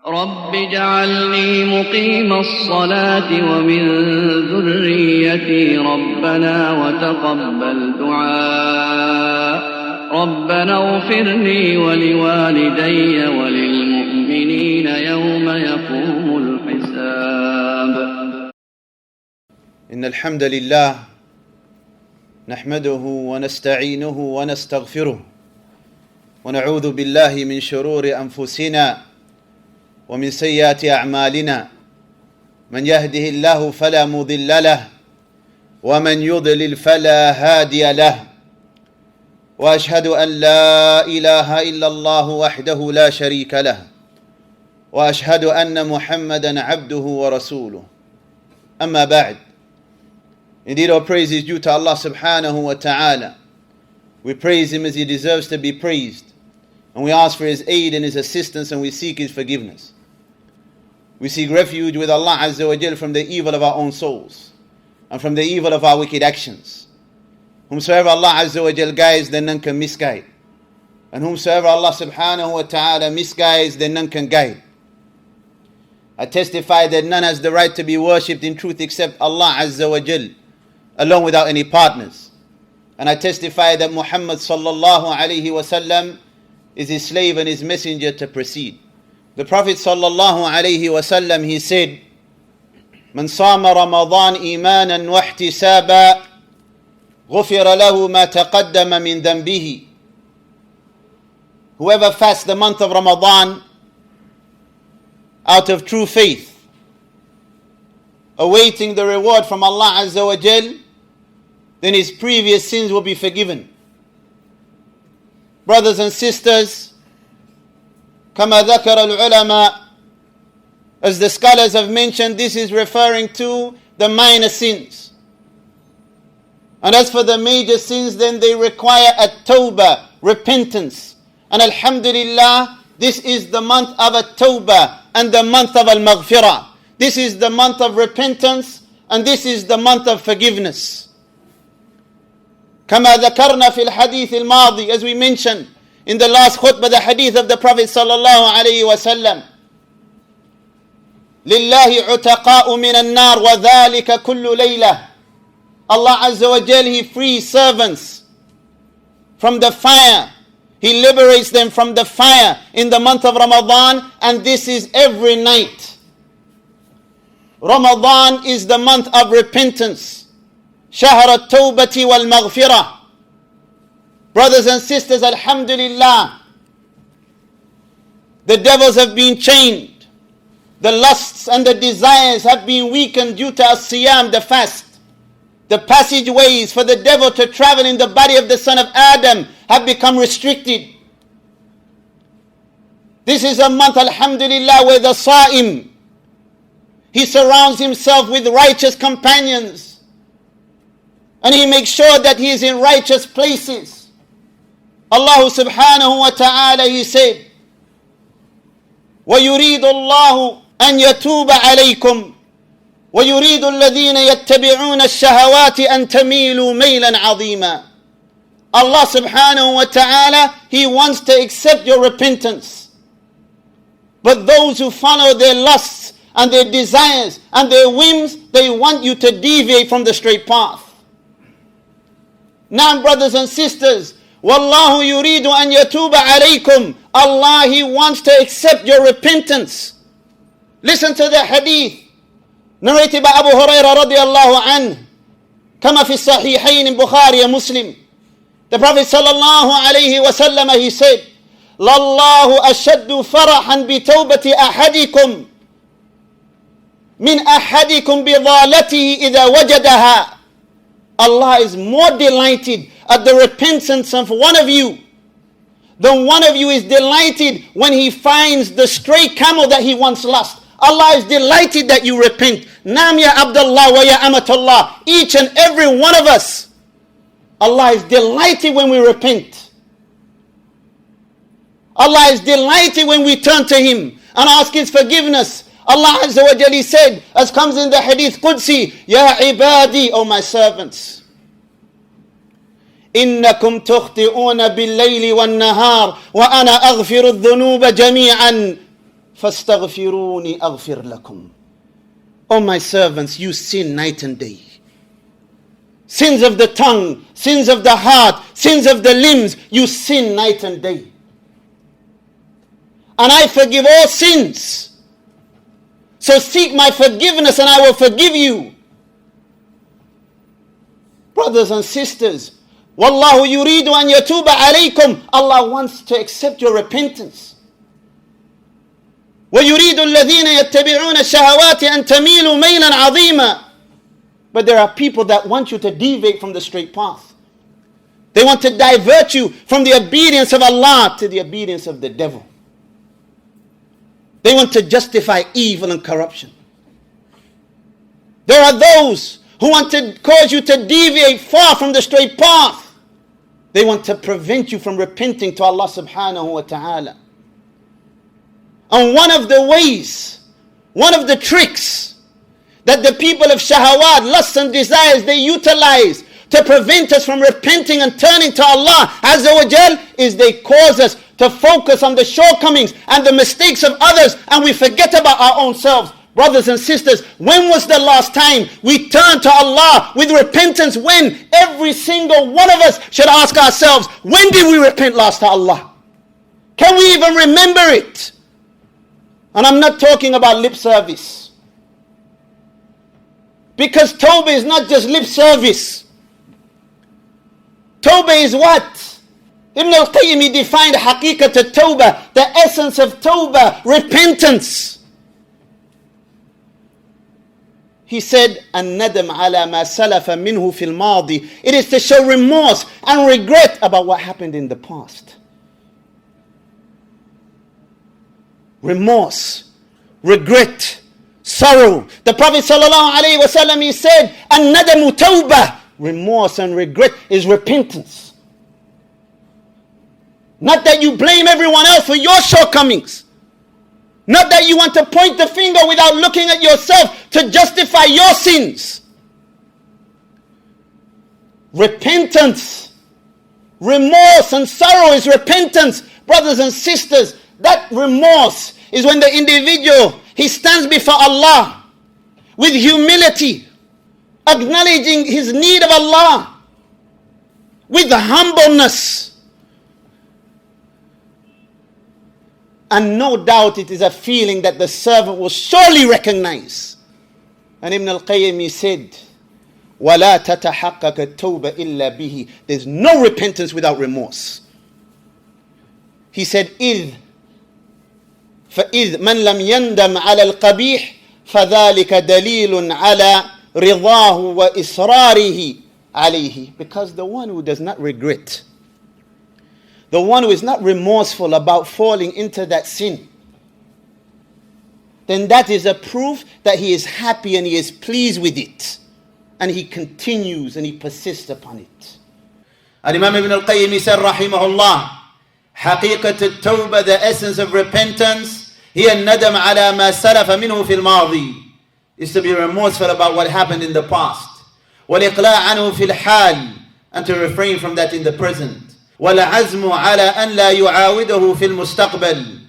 رب اجعلني مقيم الصلاة ومن ذريتي ربنا وتقبل دعاء ربنا اغفر لي ولوالدي وللمؤمنين يوم يقوم الحساب. إن الحمد لله نحمده ونستعينه ونستغفره ونعوذ بالله من شرور أنفسنا ومن سيئات أعمالنا، من يهده الله فلا مضل له ومن يضلل فلا هادي له، وأشهد أن لا إله إلا الله وحده لا شريك له، وأشهد أن محمدا عبده ورسوله. أما بعد. Indeed, all praise is due to Allah subhanahu wa ta'ala. We praise Him as He deserves to be praised, and we ask for His aid and His assistance, and we seek His forgiveness. We seek refuge with Allah Azza wa Jal from the evil of our own souls and from the evil of our wicked actions. Whomsoever Allah Azza wa Jal guides, then none can misguide, and whomsoever Allah subhanahu wa ta'ala misguides, then none can guide. I testify that none has the right to be worshipped in truth except Allah Azza wa Jal, alone without any partners. And I testify that Muhammad sallallahu alayhi wa sallam is His slave and His messenger to precede. The Prophet sallallahu alayhi wa sallam, he said, "Man sama Ramadan imanan wa ihtisaba, ghufira lahu ma taqaddama min dhanbihi." Whoever fasts the month of Ramadan out of true faith, awaiting the reward from Allah Azza wa Jal, then his previous sins will be forgiven. Brothers and sisters, كما ذكر العلماء, as the scholars have mentioned, this is referring to the minor sins. And as for the major sins, then they require at-tawbah, repentance. And alhamdulillah, this is the month of at-tawbah and the month of al-maghfirah. This is the month of repentance and this is the month of forgiveness. كما ذكرنا في الحديث الماضي, as we mentioned in the last khutbah, the hadith of the Prophet sallallahu alayhi wa sallam, لله عتقاء من النار وذلك كل ليلة. Allah Azza wa Jal, He frees servants from the fire. He liberates them from the fire in the month of Ramadan, and this is every night. Ramadan is the month of repentance. شهر التوبة والمغفرة. Brothers and sisters, alhamdulillah, the devils have been chained. The lusts and the desires have been weakened due to as-siyam, the fast. The passageways for the devil to travel in the body of the son of Adam have become restricted. This is a month, alhamdulillah, where the sa'im, he surrounds himself with righteous companions, and he makes sure that he is in righteous places. Allah subhanahu wa ta'ala, He said, وَيُرِيدُ اللَّهُ أَنْ يَتُوبَ عَلَيْكُمْ وَيُرِيدُ الَّذِينَ يَتَّبِعُونَ الشَّهَوَاتِ أَنْ تَمِيلُوا مَيْلًا عَظِيمًا. Allah subhanahu wa ta'ala, He wants to accept your repentance. But those who follow their lusts and their desires and their whims, they want you to deviate from the straight path. Now, brothers and sisters, Wallahu yuridu an yatuba alaykum. Allah, He wants to accept your repentance. Listen to the hadith narrated by Abu Hurairah radiallahu anhu, kama fi sahihayn in Bukhari and Muslim. The Prophet sallallahu alayhi wa sallam, he said, Lallahu ashaddu farahan bi tawbati ahadikum min ahadikum bi dhalatihi idha wajadaha. Allah is more delighted at the repentance of one of you than one of you is delighted when he finds the stray camel that he once lost. Allah is delighted that you repent. Nam ya Abdullah wa ya Amatullah. Each and every one of us, Allah is delighted when we repent. Allah is delighted when we turn to Him and ask His forgiveness. Allah Azza wa Jalla said, as comes in the Hadith Qudsi, Ya ibadi, O my servants, إنكم تخطئون بالليل والنهار وأنا أغفر الذنوب جميعا فَاسْتَغْفِرُونِي أَغْفِرْ لَكُمْ. O my servants, you sin night and day. Sins of the tongue, sins of the heart, sins of the limbs, you sin night and day. And I forgive all sins. So seek my forgiveness and I will forgive you. Brothers and sisters, Wallahu yuridu an yatuba alaykum. Allah wants to accept your repentance. وَيُرِيدُ الَّذِينَ يَتَّبِعُونَ الشَّهَوَاتِ أَن تَمِيلُوا مَيْلًا عَظِيمًا. But there are people that want you to deviate from the straight path. They want to divert you from the obedience of Allah to the obedience of the devil. They want to justify evil and corruption. There are those who want to cause you to deviate far from the straight path. They want to prevent you from repenting to Allah subhanahu wa ta'ala. And one of the ways, one of the tricks that the people of shahawat, lusts and desires, they utilize to prevent us from repenting and turning to Allah Azza wa Jal is they cause us to focus on the shortcomings and the mistakes of others and we forget about our own selves. Brothers and sisters, when was the last time we turned to Allah with repentance? When? Every single one of us should ask ourselves, when did we repent last to Allah? Can we even remember it? And I'm not talking about lip service. Because Tawbah is not just lip service. Tawbah is what? Ibn al-Qayyim defined haqiqat al-Tawbah, the essence of Tawbah, repentance. He said, "An-nadam ala ma salafa minhu fil madi." It is to show remorse and regret about what happened in the past. Remorse, regret, sorrow. The Prophet sallallahu alaihi wasallam, he said, "An-nadamu tawbah." Remorse and regret is repentance. Not that you blame everyone else for your shortcomings. Not that you want to point the finger without looking at yourself to justify your sins. Repentance, remorse and sorrow is repentance. Brothers and sisters, that remorse is when the individual, he stands before Allah with humility, acknowledging his need of Allah, with humbleness. And no doubt it is a feeling that the servant will surely recognize. And Ibn al-Qayyim, he said, وَلَا تَتَحَقَّقَ التَّوْبَةِ إِلَّا بِهِ. There's no repentance without remorse. He said, فَإِذْ مَنْ لَمْ يَنْدَمْ عَلَى الْقَبِيحِ فَذَلِكَ دَلِيلٌ عَلَى رِضَاهُ وَإِصْرَارِهِ عَلَيْهِ. Because the one who does not regret, the one who is not remorseful about falling into that sin, then that is a proof that he is happy and he is pleased with it. And he continues and he persists upon it. Al-Imam Ibn al-Qayyim, he said, rahimahullah, حقيقة التوبة, the essence of repentance, هي الندم على ما سلف منه في الماضي, is to be remorseful about what happened in the past. والإقلاع عنه في الحال, and to refrain from that in the present. والعزم على أن لا يعاوده في المستقبل,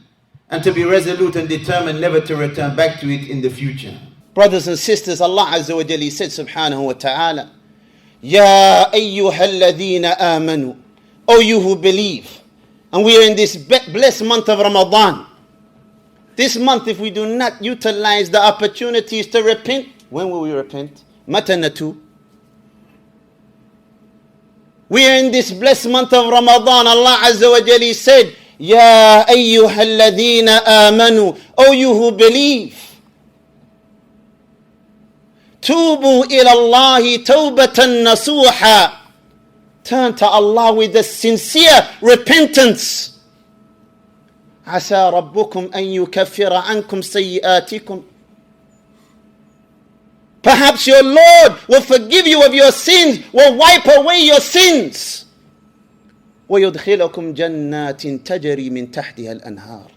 and to be resolute and determined never to return back to it in the future. Brothers and sisters, Allah Azza wa Jalla said subhanahu wa ta'ala, يَا أَيُّهَا الَّذِينَ آمَنُوا, O you who believe. And we are in this blessed month of Ramadan. This month, if we do not utilize the opportunities to repent, when will we repent? مَتَى نَتُوبُ? We are in this blessed month of Ramadan. Allah Azza wa Jalla said, Ya ayyuhal ladhina amanu, O you who believe, Tubu ila Allahi tawbatan nasuha, turn to Allah with a sincere repentance. Asa rabbukum an yukaffira ankum sayyiatikum. Perhaps your Lord will forgive you of your sins, will wipe away your sins. وَيُدْخِلَكُمْ جَنَّاتٍ تَجْرِي مِنْ تَحْتِهَا الْأَنْهَارِ,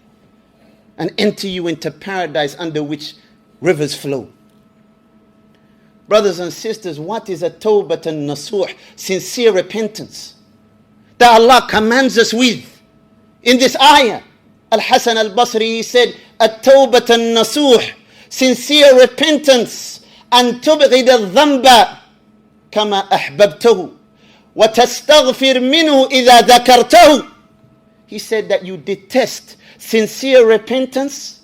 and enter you into paradise under which rivers flow. Brothers and sisters, what is a tawbatan nasuh, sincere repentance, that Allah commands us with? In this ayah, Al-Hasan al-Basri, he said, التوبة النصوح, sincere repentance, أن تبغض الذنب كما أحببته وتستغفر منه إذا ذكرته. He said that you detest. Sincere repentance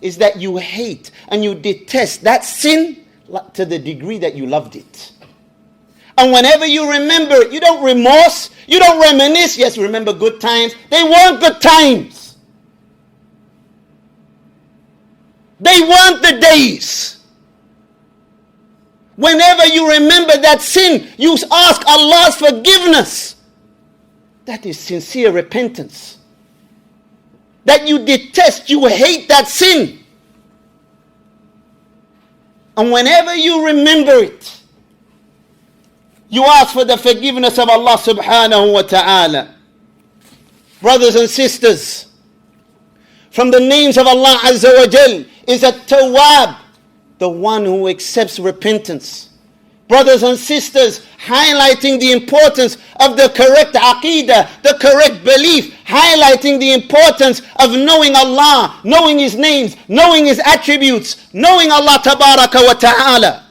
is that you hate and you detest that sin to the degree that you loved it. And whenever you remember it, you don't remorse, you don't reminisce. Yes, remember good times. They weren't good times. They weren't the days. Whenever you remember that sin, you ask Allah's forgiveness. That is sincere repentance. That you detest, you hate that sin. And whenever you remember it, you ask for the forgiveness of Allah subhanahu wa ta'ala. Brothers and sisters, from the names of Allah Azza wa Jal is At-Tawwab, the one who accepts repentance. Brothers and sisters, highlighting the importance of the correct aqeedah, the correct belief, highlighting the importance of knowing Allah, knowing His names, knowing His attributes, knowing Allah tabaraka wa ta'ala.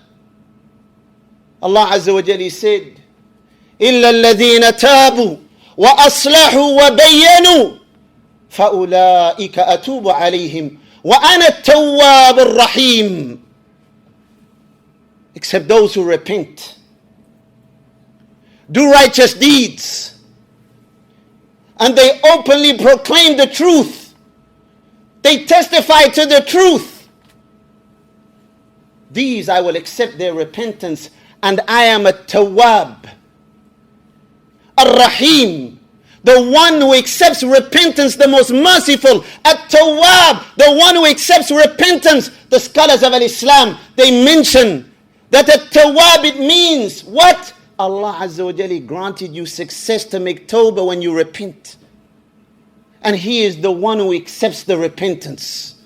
Allah Azza wa Jalla said, إِلَّا الَّذِينَ تَابُوا وَأَصْلَحُوا وَبَيَّنُوا فَأُولَٰئِكَ أَتُوبُ عَلَيْهِمْ وَأَنَا التَّوَّابُ الرَّحِيمُ. Except those who repent, do righteous deeds, and they openly proclaim the truth. They testify to the truth. These I will accept their repentance, and I am a Tawwab, Ar-Rahim, the one who accepts repentance, the most merciful. At-Tawwab, the one who accepts repentance. The scholars of Islam, they mention that At-Tawwab, it means what? Allah Azza wa Jalla granted you success to make tawbah when you repent. And He is the one who accepts the repentance.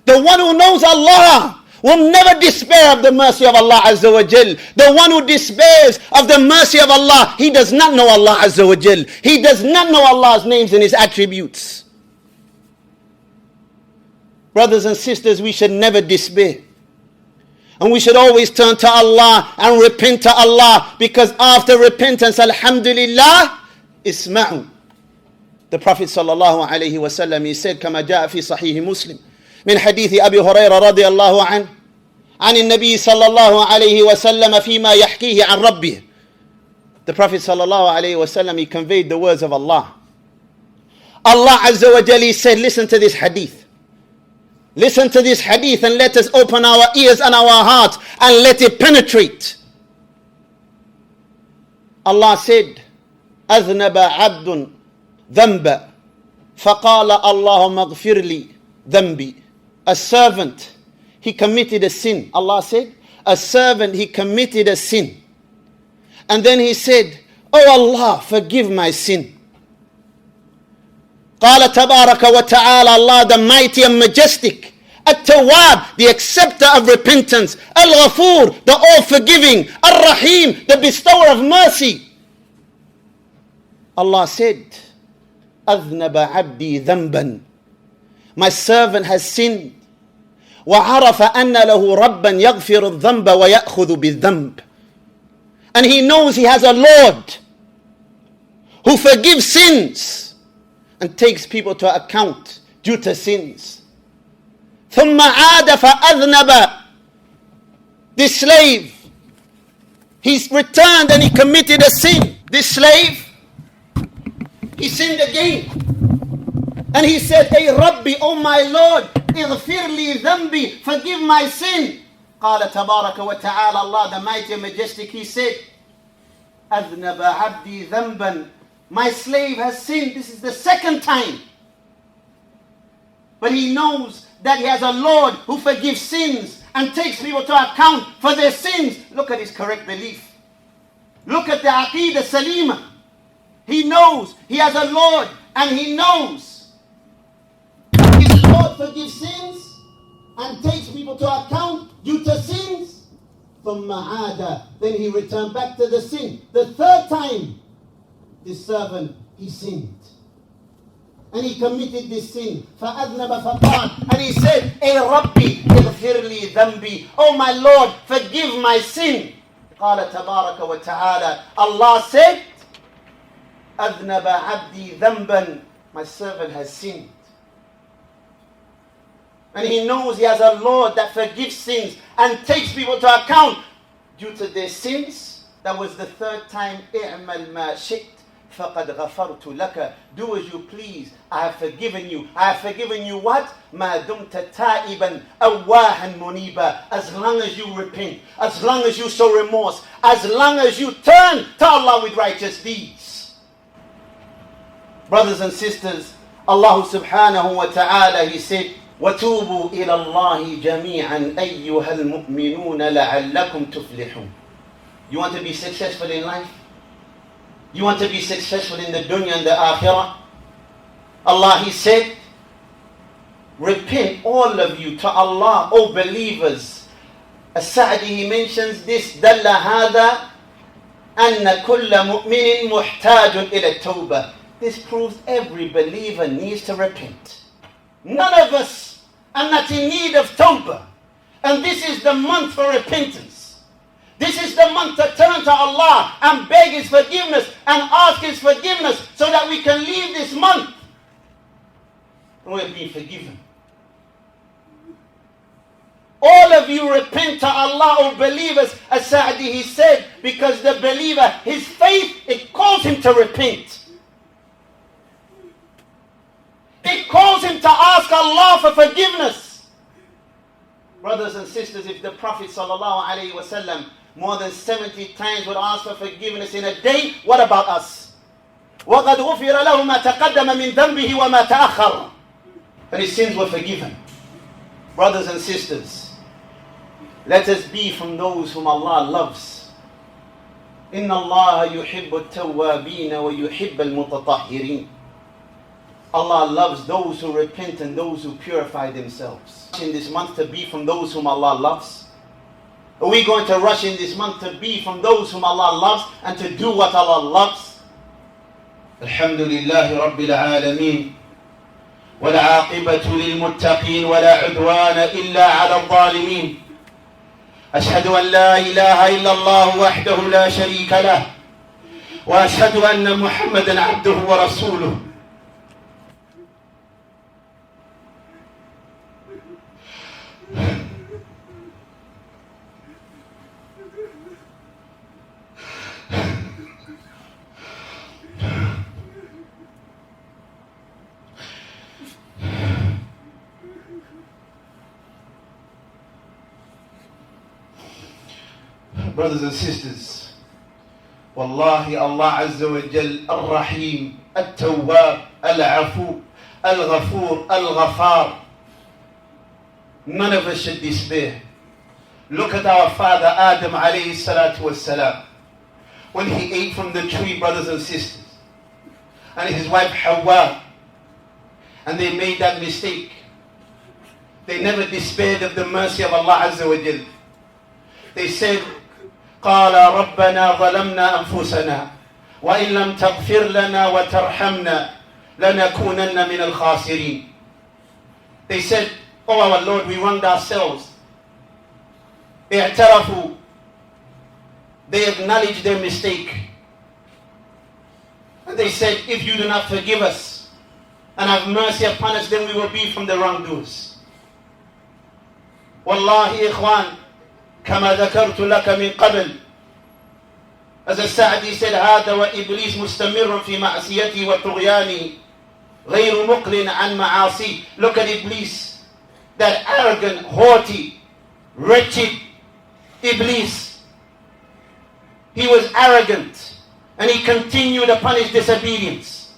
The one who knows Allah will never despair of the mercy of Allah Azza wa Jal. The one who despairs of the mercy of Allah, he does not know Allah Azza wa Jal. He does not know Allah's names and His attributes. Brothers and sisters, we should never despair. And we should always turn to Allah and repent to Allah, because after repentance, alhamdulillah, isma'u. The Prophet sallallahu alayhi wa sallam, he said, كما جاء في صحيح مسلم من حديث أبي هريرة رضي الله عنه عن النبي صلى الله عليه وسلم فيما يحكيه عن ربه. The Prophet sallallahu alayhi wa sallam, he conveyed the words of Allah. Allah Azza wa Jalla said, listen to this hadith. Listen to this hadith and let us open our ears and our hearts and let it penetrate. Allah said, أذنب عبد ذنب فقال اللهم اغفر لي ذنبي. A servant, he committed a sin. Allah said, a servant, he committed a sin. And then he said, oh Allah, forgive my sin. قال تبارك وتعالى, Allah the mighty and majestic, At-Tawwab, the acceptor of repentance, Al-Ghafur, the all-forgiving, Ar-Rahim, the bestower of mercy. Allah said, أذنب عبدي ذنبا, my servant has sinned. وعرف أن له ربا يغفر الذنب ويأخذ بالذنب, and he knows he has a Lord who forgives sins and takes people to account due to sins. ثم عاد فأذنب, this slave, he's returned and he committed a sin. This slave, he sinned again. And he said, hey Rabbi, oh my Lord, اغفر لي ذنبي, forgive my sin. قال تبارك وتعالى, Allah the mighty and majestic, he said, أذنب عبدي ذنبا, my slave has sinned. This is the second time. But he knows that he has a Lord who forgives sins and takes people to account for their sins. Look at his correct belief. Look at the Aqeedah Salima. He knows he has a Lord, and he knows his Lord forgives sins and takes people to account due to sins. ثم عاد, then he returned back to the sin. The third time, this servant, he sinned. And he committed this sin. فَأَذْنَبَ فَقَالَ, and he said, ربي اغفر لي ذنبي. Oh my Lord, forgive my sin. قال تبارك وتعالى, Allah said, أذنب عبدي ذنبا, my servant has sinned. And he knows he has a Lord that forgives sins and takes people to account due to their sins. That was the third time. اعمل ما شئت فقد غفرت لك. Do as you please, I have forgiven you. I have forgiven you what? ما دمت تائبا أواها منيبا. As long as you repent, as long as you show remorse, as long as you turn to Allah with righteous deeds. Brothers and sisters, Allah subhanahu wa ta'ala, He said, وَتُوبُوا إِلَى اللَّهِ جَمِيعًا أَيُّهَا الْمُؤْمِنُونَ لَعَلَّكُمْ تُفْلِحُونَ. You want to be successful in life? You want to be successful in the dunya and the akhirah? Allah, He said, repent all of you to Allah, O believers. As-Sa'di, he mentions this, دَلَّ هَذَا أَنَّ كُلَّ مُؤْمِنٍ مُحْتَاجٌ إِلَى التَّوْبَةِ. This proves every believer needs to repent. None of us are not in need of tawbah. And this is the month for repentance. This is the month to turn to Allah and beg His forgiveness and ask His forgiveness so that we can leave this month and we're being forgiven. All of you repent to Allah, O believers. As Sa'di, he said, because the believer, his faith, it calls him to repent. It calls him to ask Allah for forgiveness. Brothers and sisters, if the Prophet ﷺ more than 70 times would ask for forgiveness in a day, what about us? وَقَدْ غُفِرَ لَهُ مَا تَقَدَّمَ مِنْ ذَنْبِهِ وَمَا تَأَخَّرَ. And his sins were forgiven. Brothers and sisters, let us be from those whom Allah loves. إِنَّ اللَّهَ يُحِبُّ التَّوَّابِينَ وَيُحِبَّ الْمُتَطَهِّرِينَ. Allah loves those who repent and those who purify themselves. In this month to be from those whom Allah loves? Are we going to rush in this month to be from those whom Allah loves and to do what Allah loves? Alhamdulillahi Rabbil Alameen. والعاقبة للمتقين ولا عدوان إلا على الظالمين. أشهد أن لا إله إلا الله وحده لا شريك له وأشهد أن محمدا عبده ورسوله. Brothers and sisters, Wallahi, Allah Azza wa Jal, Ar-Rahim, At-Tawwab, Al-Afu, Al-Ghafur, Al-Ghafar. None of us should despair. Look at our father Adam alayhi salatu wassalam. When he ate from the tree, brothers and sisters, and his wife Hawa, and they made that mistake. They never despaired of the mercy of Allah Azza wa Jal. They said, قال ربنا ظلمنا أنفسنا وإن لم تغفر لنا وترحمنا لنكونن من الخاسرين. They said, oh our Lord, we wronged ourselves. اعترفوا. They acknowledged their mistake. And they said, if you do not forgive us and have mercy upon us, then we will be from the wrongdoers. Wallahi ikhwan, كما ذكرت لك من قبل. As Sa'di said, هذا وإبليس مستمر في معصيته وطغيانه غير مقل عن معاصي. Look at Iblis, that arrogant, haughty, wretched Iblis. He was arrogant and he continued upon his disobedience.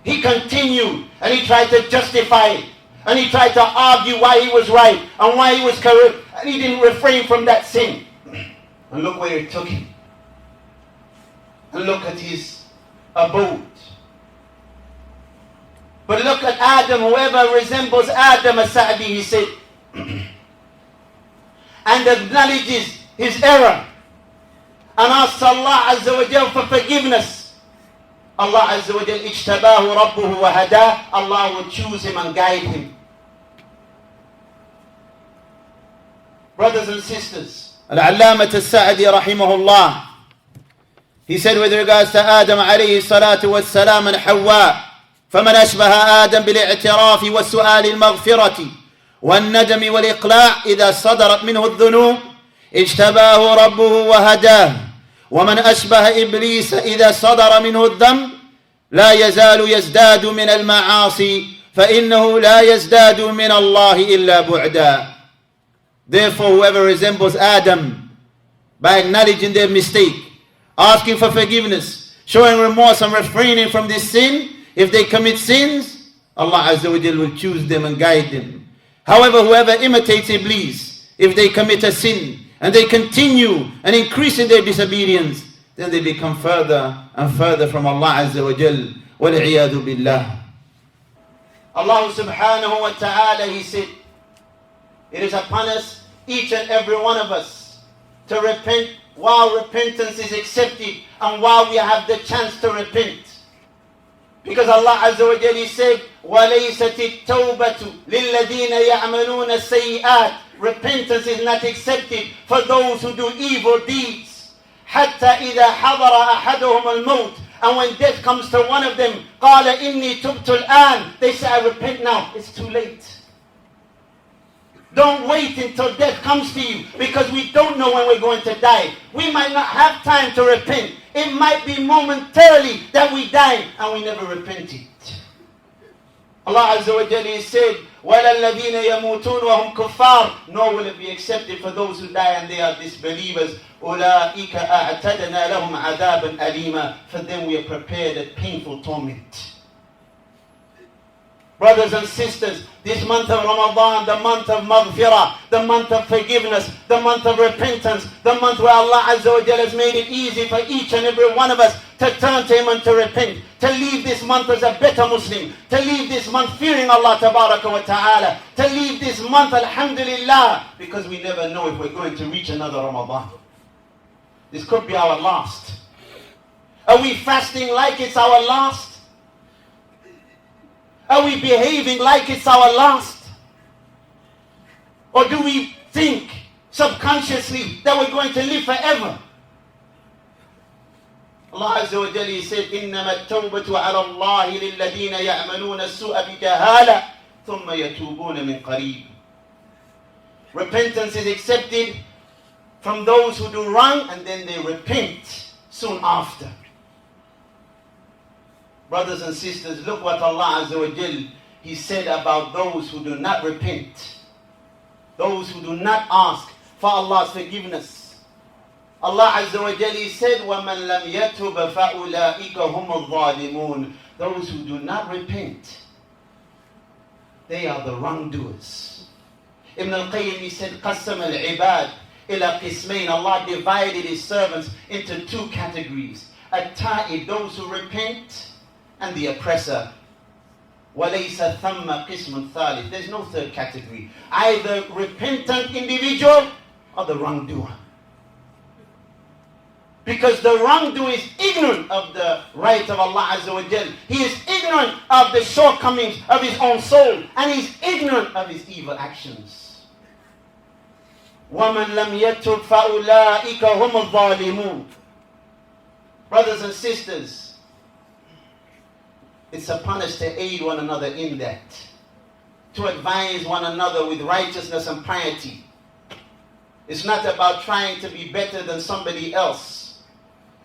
He continued and he tried to justify it. And he tried to argue why he was right and why he was correct. And he didn't refrain from that sin. And look where it took him. And look at his abode. But look at Adam, whoever resembles Adam, as Sa'di, he said, and acknowledges his error and asks Allah Azza wa Jal for forgiveness. Allah Azza wa Jal, اجتباه ربه وهداه. Allah will choose him and guide him. Brothers and sisters, Al-Allamat Al-Sa'di rahimahullah, he said with regards to Adam alayhi salatu wassalam and Hawa, فمن أشبه آدم بالاعتراف والسؤال المغفرة والندم والإقلاع إذا صدرت منه الذنوب اجتباه ربه وهداه ومن أشبه إبليس إذا صدر منه الذنب لا يزال يزداد من المعاصي فإنه لا يزداد من الله إلا بعدا. Therefore whoever resembles Adam by acknowledging their mistake, asking for forgiveness, showing remorse and refraining from this sin, if they commit sins, Allah Azza wa Jal will choose them and guide them. However, whoever imitates Iblis, if they commit a sin and they continue and increase in their disobedience, then they become further and further from Allah Azza wa Jal. Wal-'iyadu billah. Allah subhanahu wa ta'ala, He said, it is upon us, each and every one of us, to repent while repentance is accepted and while we have the chance to repent. Because Allah Azza wa Jalla said, وَلَيْسَتِ التَّوْبَةُ لِلَّذِينَ يَعْمَلُونَ السَّيِّئَاتِ. Repentance is not accepted for those who do evil deeds. حَتَّى إِذَا حَضَرَ أَحَدُهُمَ الْمَوْتِ. And when death comes to one of them, قَالَ إِنِّي تُبْتُ الْآنِ. They say, I repent now. It's too late. Don't wait until death comes to you, because we don't know when we're going to die. We might not have time to repent. It might be momentarily that we die and we never repented. Allah Azza wa Jalla said, وَلَا الَّذِينَ يَمُوتُونَ وَهُمْ كُفَّارٌ. Nor will it be accepted for those who die and they are disbelievers. أُولَٰئِكَ أَعْتَدْنَا لَهُمْ عَذَابًا أَلِيمًا. For them we are prepared a painful torment. Brothers and sisters, this month of Ramadan, the month of maghfirah, the month of forgiveness, the month of repentance, the month where Allah Azza wa Jalla has made it easy for each and every one of us to turn to Him and to repent, to leave this month as a better Muslim, to leave this month fearing Allah Tabaraka wa Ta'ala, to leave this month, alhamdulillah, because we never know if we're going to reach another Ramadan. This could be our last. Are we fasting like it's our last? Are we behaving like it's our last? Or do we think subconsciously that we're going to live forever? Allah Azza wa Jalla said, إِنَّمَا التَّوْبَةُ عَلَى اللَّهِ لِلَّذِينَ يَعْمَلُونَ السُّوءَ بِجَهَالَةٍ ثُمَّ يَتُوبُونَ مِنْ قَرِيبٍ. Repentance is accepted from those who do wrong and then they repent soon after. Brothers and sisters, look what Allah Azza wa Jal, He said about those who do not repent, those who do not ask for Allah's forgiveness. Allah Azza wa Jal, He said, وَمَنْ لَمْ يَتُبَ فَأُولَٰئِكَ هُمُ الظَّالِمُونَ. Those who do not repent, they are the wrongdoers. Ibn al-Qayyim, he said, قَسَّمَ الْعِبَادِ إِلَى قِسْمَيْنِ. Allah divided His servants into two categories. At-ta'ib, those who repent, and the oppressor. وَلَيْسَ ثَمَّ قِسْمٌ ثَالِث. There's no third category. Either repentant individual or the wrongdoer. Because the wrongdoer is ignorant of the right of Allah Azza wa Jal. He is ignorant of the shortcomings of his own soul. And he's ignorant of his evil actions. وَمَنْ لَمْ يَتُبْ فَأُولَٰئِكَ هُمُ الظَّالِمُونَ. Brothers and sisters, it's upon us to aid one another in that. To advise one another with righteousness and piety. It's not about trying to be better than somebody else.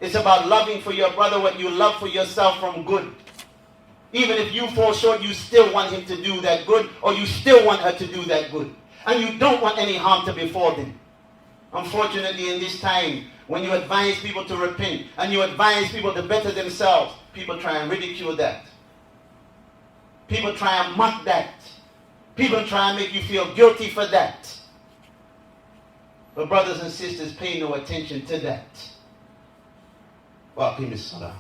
It's about loving for your brother what you love for yourself from good. Even if you fall short, you still want him to do that good, or you still want her to do that good. And you don't want any harm to befall them. Unfortunately, in this time, when you advise people to repent, and you advise people to better themselves, people try and ridicule that. People try and mock that. People try and make you feel guilty for that. But brothers and sisters, pay no attention to that. Wa aqim as-salah.